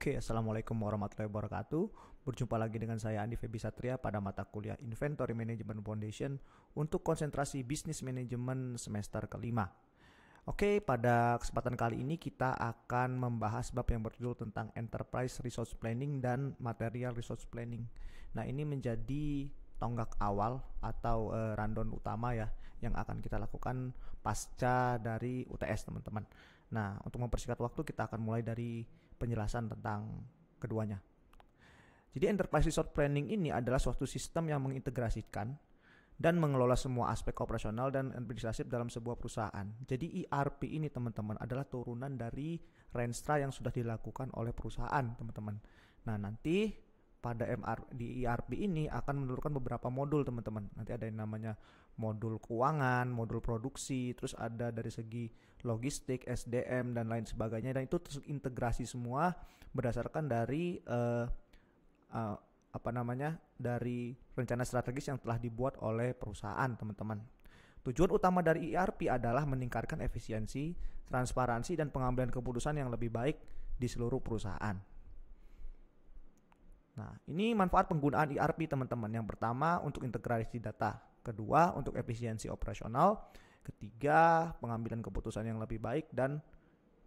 Oke, Assalamualaikum warahmatullahi wabarakatuh. Berjumpa lagi dengan saya Andi Febi Satria pada mata kuliah Inventory Management Foundation untuk konsentrasi bisnis manajemen semester kelima. Oke, pada kesempatan kali ini kita akan membahas bab yang berjudul tentang Enterprise Resource Planning dan Material Resource Planning. Nah, ini menjadi tonggak awal atau rundown utama ya yang akan kita lakukan pasca dari UTS, teman-teman. Nah, untuk mempersingkat waktu kita akan mulai dari penjelasan tentang keduanya. Jadi Enterprise Resource Planning ini adalah suatu sistem yang mengintegrasikan dan mengelola semua aspek operasional dan administratif dalam sebuah perusahaan. Jadi ERP ini teman-teman adalah turunan dari Renstra yang sudah dilakukan oleh perusahaan, teman-teman. Nah, nanti pada di ERP ini akan menelurkan beberapa modul, teman-teman. Nanti ada yang namanya modul keuangan, modul produksi, terus ada dari segi logistik, SDM dan lain sebagainya, dan itu terintegrasi semua berdasarkan dari dari rencana strategis yang telah dibuat oleh perusahaan, teman-teman. Tujuan utama dari ERP adalah meningkatkan efisiensi, transparansi dan pengambilan keputusan yang lebih baik di seluruh perusahaan. Nah, ini manfaat penggunaan ERP, teman-teman. Yang pertama untuk integrasi data, kedua untuk efisiensi operasional, ketiga pengambilan keputusan yang lebih baik dan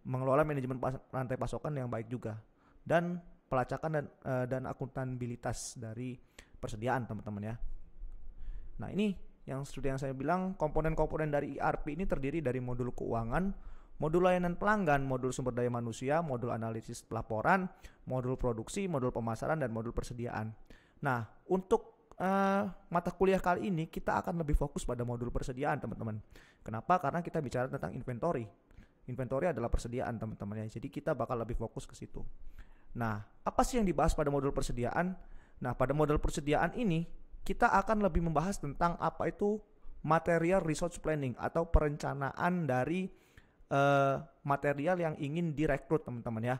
mengelola manajemen rantai pasokan yang baik juga, dan pelacakan dan akuntabilitas dari persediaan, teman-teman ya. Nah, ini yang seperti yang saya bilang, komponen-komponen dari ERP ini terdiri dari modul keuangan, modul layanan pelanggan, modul sumber daya manusia, modul analisis pelaporan, modul produksi, modul pemasaran, dan modul persediaan. Nah, untuk mata kuliah kali ini kita akan lebih fokus pada modul persediaan, teman-teman. Kenapa? Karena kita bicara tentang inventory. Inventory adalah persediaan, teman-teman ya. Jadi kita bakal lebih fokus ke situ. Nah, apa sih yang dibahas pada modul persediaan? Nah, pada modul persediaan ini kita akan lebih membahas tentang apa itu material resource planning atau perencanaan dari material yang ingin direkrut, teman-teman ya.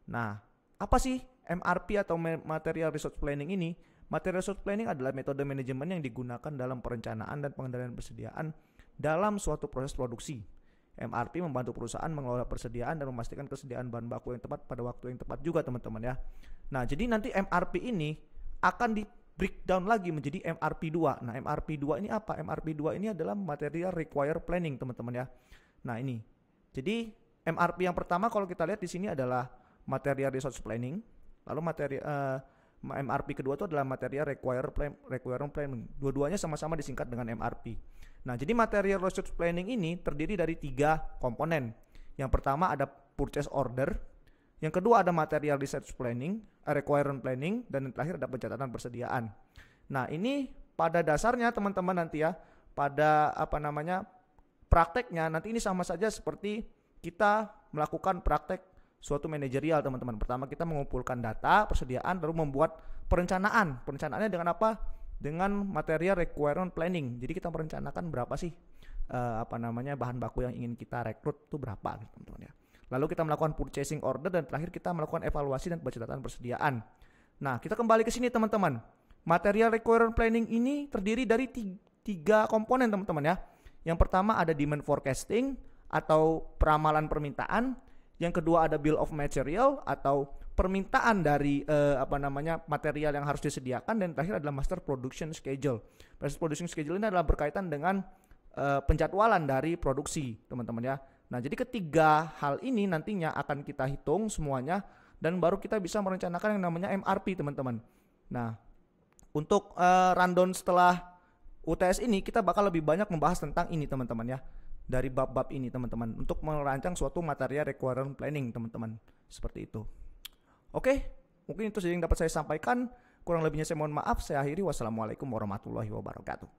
Nah, apa sih MRP atau Material Resource Planning ini? Material Resource Planning adalah metode manajemen yang digunakan dalam perencanaan dan pengendalian persediaan dalam suatu proses produksi. MRP membantu perusahaan mengelola persediaan dan memastikan kesediaan bahan baku yang tepat pada waktu yang tepat juga, teman-teman ya. Nah, jadi nanti MRP ini akan di breakdown lagi menjadi MRP2. Nah, MRP2 ini apa? MRP2 ini adalah Material Require Planning, teman-teman ya. Nah, ini. Jadi MRP yang pertama kalau kita lihat di sini adalah Material Resource Planning. Lalu MRP kedua itu adalah Material Requirement Planning. Dua-duanya sama-sama disingkat dengan MRP. Nah, jadi Material Resource Planning ini terdiri dari 3 komponen. Yang pertama ada Purchase Order, yang kedua ada Material Resource Planning, Requirement Planning, dan yang terakhir ada pencatatan persediaan. Nah, ini pada dasarnya teman-teman nanti ya, pada prakteknya nanti ini sama saja seperti kita melakukan praktek suatu manajerial, teman-teman. Pertama kita mengumpulkan data persediaan, lalu membuat perencanaan. Perencanaannya dengan apa? Dengan material requirement planning. Jadi kita merencanakan berapa sih bahan baku yang ingin kita rekrut itu berapa, gitu, teman-teman ya. Lalu kita melakukan purchasing order dan terakhir kita melakukan evaluasi dan pencatatan persediaan. Nah, kita kembali ke sini, teman-teman. Material requirement planning ini terdiri dari 3 komponen, teman-teman ya. Yang pertama ada demand forecasting atau peramalan permintaan. Yang kedua ada bill of material atau permintaan dari material yang harus disediakan, dan terakhir adalah master production schedule. Master production schedule ini adalah berkaitan dengan penjadwalan dari produksi, teman-teman ya. Nah, jadi ketiga hal ini nantinya akan kita hitung semuanya dan baru kita bisa merencanakan yang namanya MRP, teman-teman. Nah, untuk rundown setelah UTS ini kita bakal lebih banyak membahas tentang ini, teman-teman ya. Dari bab-bab ini, teman-teman, untuk merancang suatu material requirement planning, teman-teman. Seperti itu. Oke, mungkin itu saja yang dapat saya sampaikan. Kurang lebihnya saya mohon maaf. Saya akhiri. Wassalamualaikum warahmatullahi wabarakatuh.